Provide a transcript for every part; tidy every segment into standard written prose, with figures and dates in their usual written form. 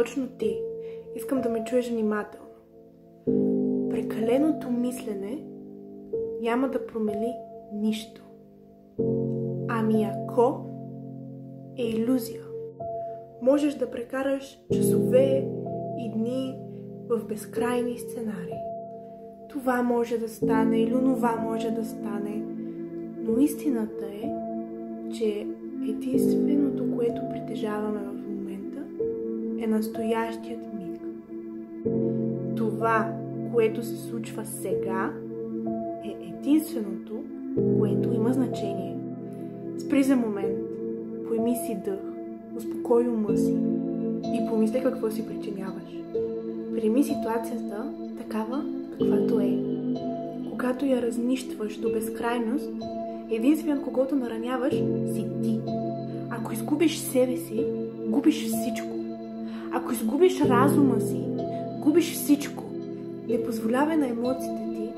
точно ти. Искам да ме чуеш внимателно. Прекаленото мислене няма да промени нищо. Ами ако е илюзия, можеш да прекараш часове и дни в безкрайни сценарии. Това може да стане или онова може да стане, но истината е, че единственото, което притежаваме в момента, е настоящият миг. Това, което се случва сега, е единственото, което има значение. Спри за момент, поеми си дъх, успокой ума си и помисли какво си причиняваш. Приеми ситуацията такава, каквато е. Когато я разнищваш до безкрайност, единствен, когото нараняваш, си ти. Ако изгубиш себе си, губиш всичко. Ако изгубиш разума си, губиш всичко. Не позволявай на емоциите ти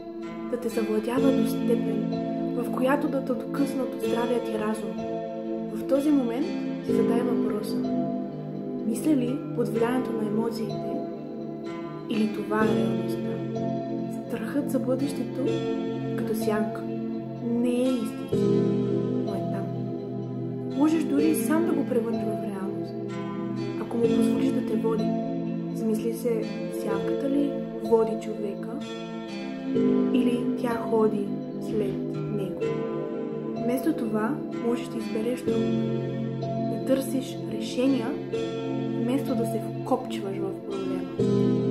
да те завладява до степен, в която да те откъснат от здравия ти разум. В този момент си задай въпроса: мисля ли под влиянието на емоциите или това е реалността? Страхът за бъдещето като сянка не е истина, но е там. Можеш дори сам да го превърнеш в реалност, ако му позволиш да те води. Замисли се, сянката ли води човека или тя ходи след него. Вместо това можеш да избереш друго, да търсиш решения, вместо да се вкопчваш в проблема.